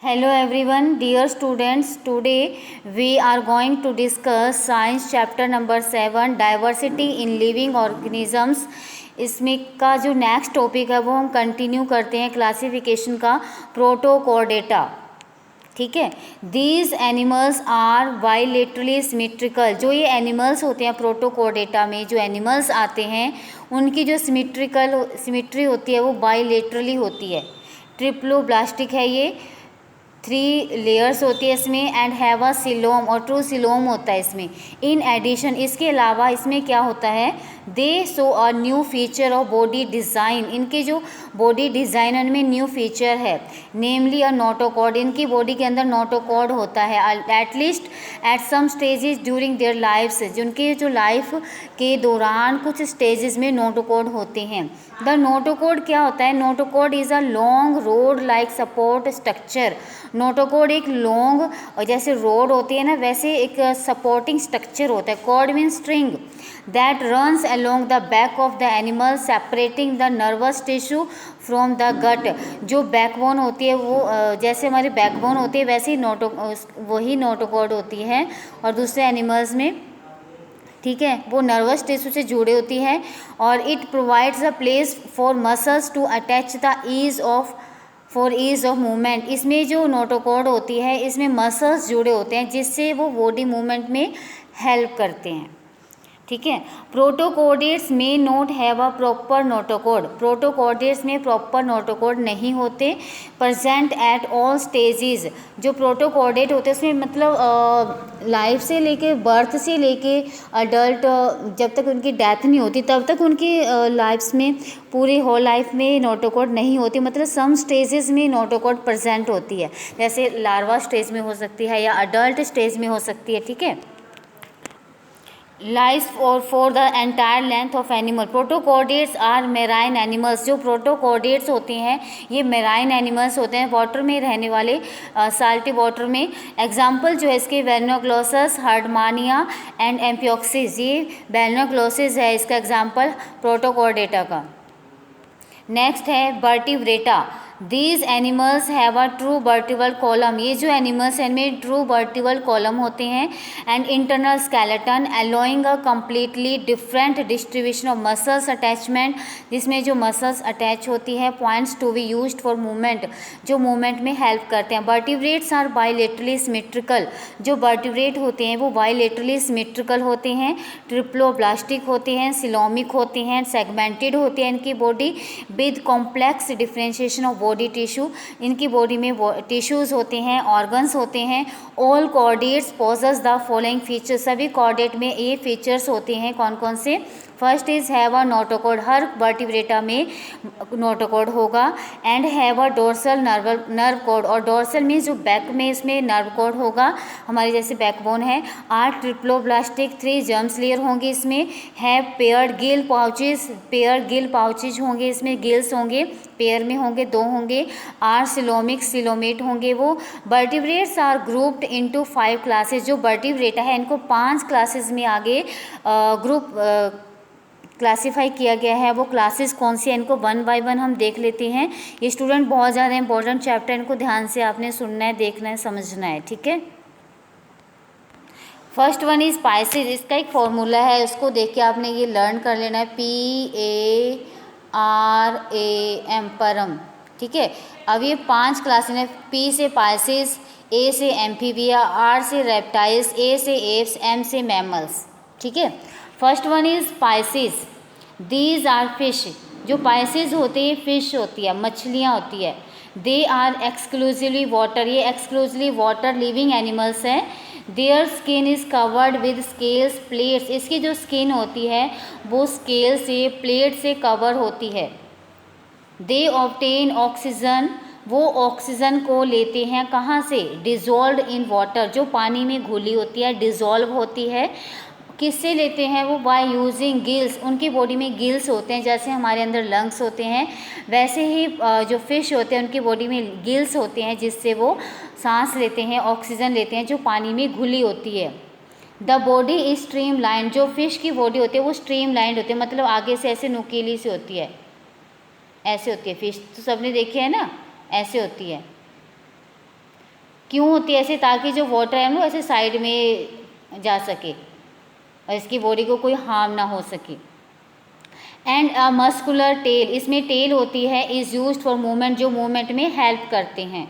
Hello everyone, dear students. Today we are going to discuss science chapter number 7 diversity in living organisms. इसमें का जो next topic है वो हम continue करते हैं क्लासिफिकेशन का प्रोटोकॉर्डेटा. ठीक है. These animals are bilaterally symmetrical. जो ये एनिमल्स होते हैं प्रोटोकॉर्डेटा में, जो एनिमल्स आते हैं उनकी जो सिमेट्री होती है वो बाइलेटरली होती है. ट्रिप्लोब्लास्टिक है ये, 3 लेयर्स होती है इसमें एंड हैव अ सिलोम और ट्रू सिलोम होता है इसमें. इन एडिशन इसके अलावा इसमें क्या होता है, दे show a new feature of body design. इनके जो बॉडी डिज़ाइन उनमें न्यू फीचर है, नेमली अ नोटोकॉर्ड. इनकी बॉडी के अंदर नोटोकॉर्ड होता है at least at some stages during their lifes. जिनके जो लाइफ के दौरान कुछ स्टेजेस में नोटोकॉर्ड होते हैं. द नोटोकॉर्ड क्या होता है, notochord is a long road like support structure. Notochord एक लॉन्ग और जैसे रोड होती है ना वैसे एक सपोर्टिंग स्ट्रक्चर होता है. Cord mean string that runs along the back of the animal separating the nervous tissue from the gut. जो बैकबोन होती है वो जैसे हमारी बैकबोन होती है वैसे ही वही नोटोकॉर्ड होती है और दूसरे एनिमल्स में, ठीक है, वो नर्वस टिश्यू से जुड़ी होती है. और it provides a place for muscles to attach the ease of movement. इसमें जो नोटोकॉर्ड होती है इसमें मसल्स जुड़े होते हैं जिससे वो बॉडी मूवमेंट में हेल्प करते हैं. ठीक है. प्रोटोकॉर्डेट्स में not have a proper notochord. Protochordates में प्रॉपर नोटोकॉर्ड नहीं होते. Present at all stages. जो प्रोटोकॉर्डेट होते हैं उसमें मतलब लाइफ से लेके बर्थ से लेके अडल्ट जब तक उनकी डेथ नहीं होती तब तक उनकी लाइफ्स में पूरी होल लाइफ में नोटोकॉर्ड नहीं होती. मतलब सम स्टेजेस में नोटोकॉर्ड प्रेजेंट होती है, जैसे लार्वा स्टेज में हो सकती है या अडल्ट स्टेज में हो सकती है. ठीक है. लाइफ और for the entire length of animal. Protochordates are marine animals. जो प्रोटोकॉर्डेट्स होते हैं ये मेराइन एनिमल्स होते हैं, वाटर में रहने वाले, साल्टी वाटर में. एग्जाम्पल जो है इसके वेलनोग्लोसस, हार्डमानिया एंड एम्पियोक्सिस. ये वेलनोग्लोसिस है इसका एग्जाम्पल प्रोटोकॉर्डेटा का. नेक्स्ट है vertebrata. These animals have a true vertebral column. ये जो एनिमल्स हैं इनमें ट्रू वर्टिबल कॉलम होते हैं and internal skeleton allowing a completely different distribution of muscles attachment. जिसमें जो मसल्स अटैच होती है points to be used for movement, जो मूवमेंट में हेल्प करते हैं. Vertebrates are bilaterally symmetrical. जो वर्टिब्रेट होते हैं वो बाइलेटरली सिमेट्रिकल होते हैं, ट्रिप्लोब्लास्टिक होते हैं, सिलोमिक होते हैं, सेगमेंटेड होते हैं इनकी body with complex differentiation of body tissue. इनकी बॉडी में टिश्यूज़ होते हैं, ऑर्गन्स होते हैं. All chordates possess the following features. सभी कॉर्डेट में ये फीचर्स होते हैं. कौन कौन से? First is have a notochord. हर वर्टिब्रेटा में नोटोकॉर्ड होगा. And have a dorsal nerve cord. और डोर्सल में जो बैक में इसमें नर्व कॉर्ड होगा, हमारे जैसे बैकबोन है. Are triploblastic. 3 जर्म्स लेयर होंगे इसमें. Have paired Gill pouches. Pair Gill pouches होंगे इसमें, गिल्स होंगे, पेयर में होंगे, 2 होंगे. आर सिलोमिक, सिलोमेट होंगे वो. Vertebrates are grouped into 5 classes. जो वर्टिब्रेटा है इनको 5 क्लासेस में आगे ग्रुप क्लासीफाई किया गया है. वो क्लासेस कौन सी है इनको 1 बाय 1 हम देख लेते हैं. ये स्टूडेंट बहुत ज़्यादा इंपॉर्टेंट चैप्टर, इनको ध्यान से आपने सुनना है, देखना है, समझना है. ठीक है. First one is spices. इसका एक फॉर्मूला है, उसको देख के आपने ये लर्न कर लेना है. PARAM, परम. ठीक है. अब ये 5 क्लासेस हैं. P से पाइसेस, A से एम्फीबिया, R से रेप्टाइल्स, A से एप्स, M से मैमल्स. ठीक है. First one is Pisces. These are fish. जो पाइसेस होते हैं फिश होती है, मछलियाँ होती है. They are exclusively water. ये एक्सक्लूसिवली वाटर लिविंग एनिमल्स हैं. Their skin is covered with scales plates. इसकी जो स्किन होती है वो स्केल से, प्लेट से कवर होती है. दे ऑब्टेन ऑक्सीजन. वो ऑक्सीजन को लेते हैं कहाँ से? Dissolve in water. जो पानी में घुली होती है, डिजॉल्व होती है. किससे लेते हैं वो? By using gills. उनकी बॉडी में गिल्स होते हैं, जैसे हमारे अंदर लंग्स होते हैं वैसे ही जो फिश होते हैं उनकी बॉडी में गिल्स होते हैं जिससे वो सांस लेते हैं, ऑक्सीजन लेते हैं, जो पानी में घुली होती है. The body is stream line. जो फिश की बॉडी होती है वो स्ट्रीम लाइन होती है, मतलब आगे से ऐसे नुकीली सी होती है, ऐसे होती है फिश. तो सबने देखी है ना, ऐसे होती है. क्यों होती है ऐसे, ताकि जो वाटर है वो ऐसे साइड में जा सके और इसकी बॉडी को कोई हार्म ना हो सके। एंड अ मस्कुलर टेल, इसमें टेल होती है, इज़ यूज्ड फॉर मूवमेंट, जो मूवमेंट में हेल्प करते हैं।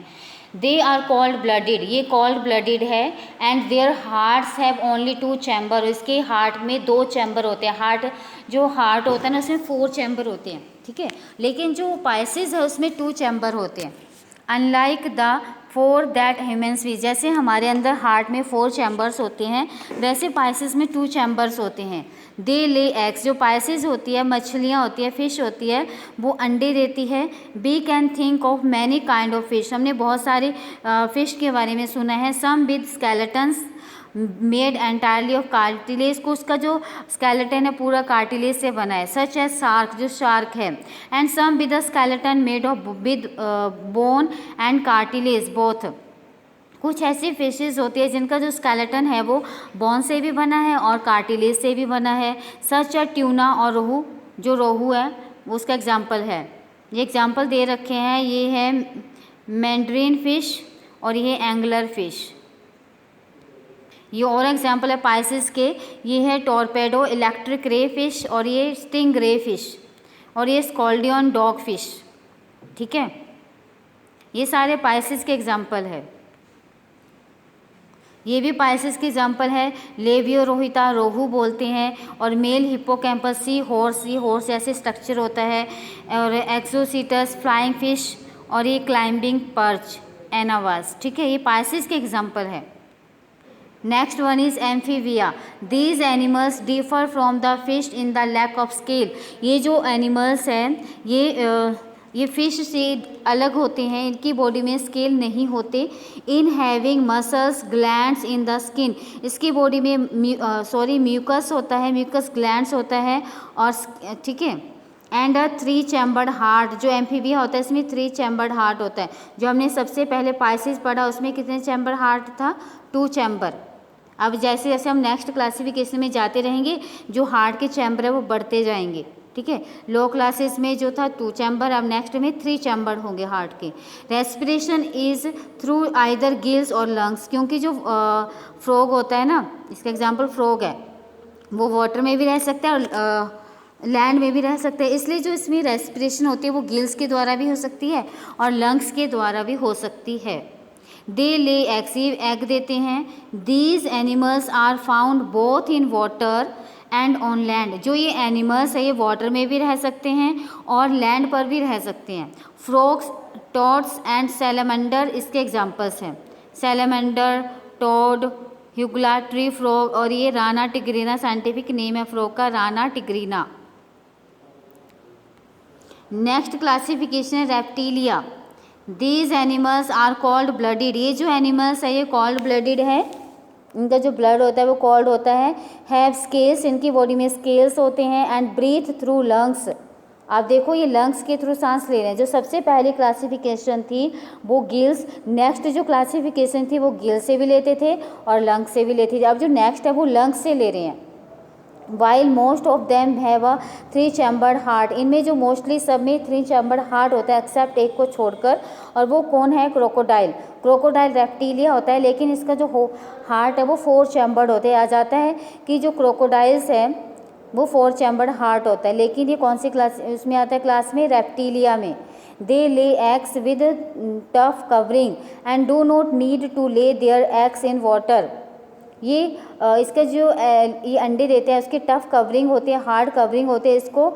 दे आर कॉल्ड ब्लडेड, ये कॉल्ड ब्लडेड है। And there hearts have only 2 chamber, इसके हार्ट में 2 चैम्बर होते हैं। हार्ट जो हार्ट होता है ना उसमें 4 चैम्बर होते हैं, ठीक है, लेकिन जो पाइसेस है उसमें 2 चैम्बर होते हैं। Unlike the 4 that humans we, जैसे हमारे अंदर हार्ट में 4 चैम्बर्स होते हैं वैसे पाइसेस में 2 चैम्बर्स होते हैं। दे ले एग्स, जो पाइसेस होती है, मछलियाँ होती है, फिश होती है, वो अंडे देती है। We can think of many kind of fish, हमने बहुत सारे फिश के बारे में सुना है। Some with skeletons made entirely of cartilage, को उसका जो स्केलेटन है पूरा कार्टिलेज से बना है। सच एज शार्क, जो शार्क है। And some with a skeleton made of with bone and cartilage both, कुछ ऐसी फिशेस होती है जिनका जो स्केलेटन है वो बोन से भी बना है और कार्टिलेज से भी बना है। सच अ ट्यूना, और रोहू, जो रोहू है वो उसका एग्जाम्पल है। ये एग्जाम्पल दे रखे हैं, ये है मैंड्रीन फिश और ये एंगलर फिश। ये और एग्जाम्पल है पाइसेस के, ये है टॉर्पेडो, इलेक्ट्रिक रे फिश, और ये स्टिंग रे फिश, और ये स्कॉल्डियन डॉग फिश, ठीक है। ये सारे पाइसेस के एग्जाम्पल है। ये भी पाइसेस की एग्जाम्पल है। लेवियो रोहिता, रोहू बोलते हैं, और मेल हिप्पोकैम्पस सी हॉर्स जैसे स्ट्रक्चर होता है, और एक्सोसीटस फ्लाइंग फिश, और ये क्लाइंबिंग पर्च एनावास, ठीक है। ये पाइसेस के एग्जाम्पल है। Next one is amphibia, these animals differ from the fish in the lack of scale. ये जो एनिमल्स हैं ये फिश से अलग होते हैं, इनकी बॉडी में स्केल नहीं होते। In having muscles glands in the skin, इसकी बॉडी में म्यूकस होता है, म्यूकस ग्लैंड्स होता है, और ठीक है। एंड अ 3 चैम्बर्ड हार्ट, जो एम्फीबिया होता है इसमें 3 चैम्बर्ड हार्ट होता है। जो हमने सबसे पहले पाइसेस पढ़ा उसमें कितने चैम्बर हार्ट था, 2 चैम्बर। अब जैसे जैसे हम नेक्स्ट क्लासिफिकेशन में जाते रहेंगे जो हार्ट के चैम्बर है वो बढ़ते जाएंगे, ठीक है। लो क्लासेस में जो था 2 चैम्बर, अब नेक्स्ट में 3 चैम्बर होंगे हार्ट के। Respiration is through either gills और लंग्स, क्योंकि जो फ्रॉग होता है ना, इसका एग्जांपल फ्रॉग है, वो वाटर में भी रह सकता है और लैंड में भी रह सकते हैं, इसलिए जो इसमें रेस्पिरेशन होती है वो गिल्स के द्वारा भी हो सकती है और लंग्स के द्वारा भी हो सकती है। दे ले एग्स, ये एग देते हैं। These animals are found both in water and on land, जो ये एनिमल्स है ये वाटर में भी रह सकते हैं और लैंड पर भी रह सकते हैं। फ्रॉग्स, टॉड्स एंड सैलमेंडर इसके एग्जाम्पल्स हैं। सैलमेंडर, टॉड, ह्यूगला, ट्री फ्रॉग, और ये राना टिग्रीना साइंटिफिक नेम है फ्रॉग का, राना टिग्रीना। नेक्स्ट क्लासिफिकेशन है Reptilia. These animals are called blooded, ये जो एनिमल्स है ये कॉल्ड ब्लडिड है, इनका जो ब्लड होता है वो कॉल्ड होता है। हैव स्केल्स, इनकी बॉडी में स्केल्स होते हैं। एंड ब्रीथ थ्रू लंग्स, आप देखो ये लंग्स के थ्रू सांस ले रहे हैं। जो सबसे पहली क्लासिफिकेशन थी वो गिल्स, नेक्स्ट जो क्लासिफिकेशन थी वो गिल से भी लेते थे और लंग्स से भी लेते थे, अब जो नेक्स्ट है वो लंग्स से ले रहे हैं। While most of them have a 3 chambered heart, इनमें जो मोस्टली सब में 3 चैम्बर्ड हार्ट होता है एक्सेप्ट एक को छोड़कर, और वो कौन है, क्रोकोडाइल। क्रोकोडाइल रेप्टिलिया होता है, लेकिन इसका जो हार्ट है वो 4 चैम्बर्ड होते हैं। आ जाता है कि जो क्रोकोडाइल्स है वो 4 चैम्बर्ड हार्ट होता है, लेकिन ये कौन सी क्लास उसमें आता है, क्लास में रेप्टिलिया में। They lay eggs with tough covering and do not need to lay their eggs in water, ये इसका जो ये अंडे देते हैं उसकी टफ कवरिंग होती है, हार्ड कवरिंग होती है, इसको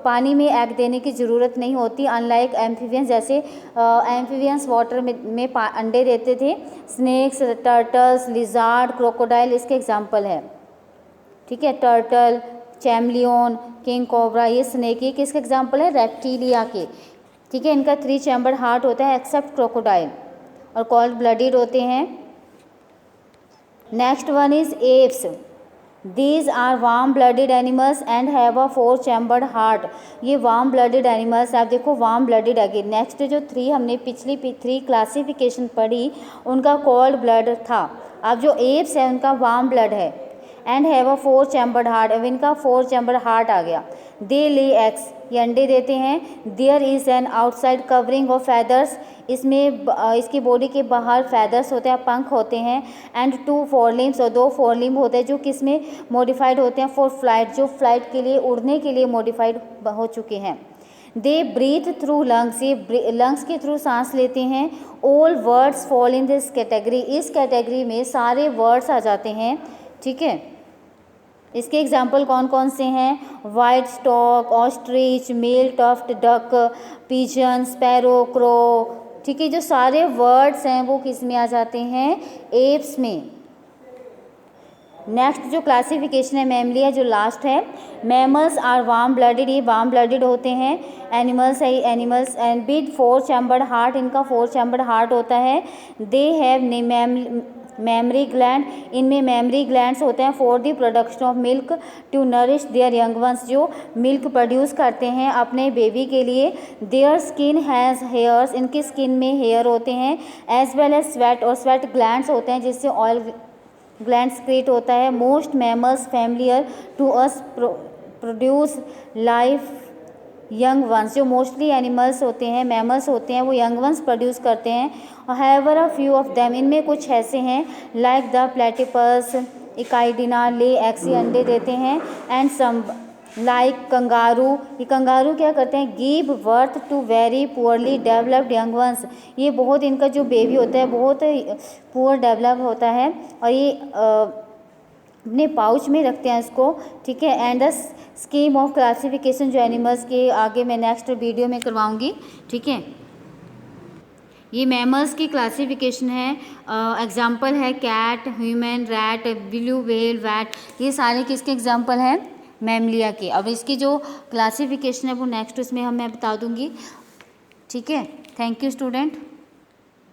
पानी में एग देने की ज़रूरत नहीं होती। अनलाइक एम्फीबियंस, जैसे एम्फीबियंस वाटर में अंडे देते थे। स्नेक्स, टर्टल्स, लिजार्ड, क्रोकोडाइल इसके एग्जाम्पल है, ठीक है। टर्टल, चैमलियन, किंग कोबरा, ये स्नेक ये किसके एग्जाम्पल है, रेप्टिलिया के, ठीक है। इनका 3 चैम्बर्ड हार्ट होता है एक्सेप्ट क्रोकोडाइल, और कॉल्ड ब्लडिड होते हैं। Next one is aves. These are warm blooded animals and have a 4 chambered heart, ये वार्म ब्लडेड एनिमल्स, आप देखो वार्म ब्लडेड अगेन। नेक्स्ट जो 3 हमने पिछली 3 क्लासिफिकेशन पढ़ी उनका कोल्ड ब्लड था, अब जो एप्स है उनका वार्म ब्लड है। And have a 4 chambered heart, अब इनका 4 चैम्बर्ड हार्ट आ गया। दे ले एग्स, ये अंडे देते हैं। There is an outside covering of feathers, इसमें इसकी बॉडी के बाहर फैदर्स होते हैं, पंख होते हैं। एंड 2 फोरलिम्स, और 2 फोरलिम्ब होते हैं जो किस में मॉडिफाइड होते हैं फॉर फ्लाइट, जो फ्लाइट के लिए, उड़ने के लिए मॉडिफाइड हो चुके हैं। दे ब्रीथ थ्रू लंग्स, ये लंग्स के थ्रू सांस लेते हैं। All words fall in this category, इस कैटेगरी में सारे वर्ड्स आ जाते हैं, ठीक है। इसके एग्जाम्पल कौन कौन से हैं? White stork, ostrich, male tuft duck, pigeon, sparrow, crow, ठीक है। जो सारे वर्ड्स हैं वो किस में आ जाते हैं? एप्स में। नेक्स्ट जो क्लासिफिकेशन है मैमलिया, जो लास्ट है, मैमल्स आर वार्म ब्लडेड, ये वार्म ब्लडेड होते हैं। एनिमल्स है animals and with 4 chambered heart, इनका 4 चैम्बर्ड हार्ट होता है। दे हैव मेमरी ग्लैंड, इनमें मेमरी ग्लैंड्स होते हैं for the production of milk to nourish their young ones, जो मिल्क प्रोड्यूस करते हैं अपने बेबी के लिए। देयर स्किन हैज़ हेयर्स, इनकी स्किन में हेयर होते हैं। एज वेल एज स्वेट, और स्वेट ग्लैंड्स होते हैं जिससे ऑयल ग्लैंड्स क्रिएट होता है। Most mammals familiar to us produce life young ones, जो मोस्टली एनिमल्स होते हैं, मैमल्स होते हैं, वो यंग वंस प्रोड्यूस करते हैं। However a few of them, इनमें कुछ ऐसे हैं like the platypus, इकाइडिना, lay eggs, अंडे देते हैं। एंड सम लाइक कंगारू, ये कंगारू क्या करते हैं? Give birth to very poorly developed young ones, ये बहुत, इनका जो बेबी होता है बहुत पुअर डेवलप होता है, और ये अपने पाउच में रखते हैं इसको, ठीक है। And the scheme of classification, जो एनिमल्स के आगे मैं नेक्स्ट वीडियो में करवाऊंगी, ठीक है। ये मैमल्स की क्लासिफिकेशन है। एग्जाम्पल है cat, human, rat, blue whale, bat, ये सारे किसके एग्जाम्पल हैं? मैमलिया के। अब इसकी जो क्लासिफिकेशन है वो नेक्स्ट उसमें मैं बता दूंगी, ठीक है। Thank you student.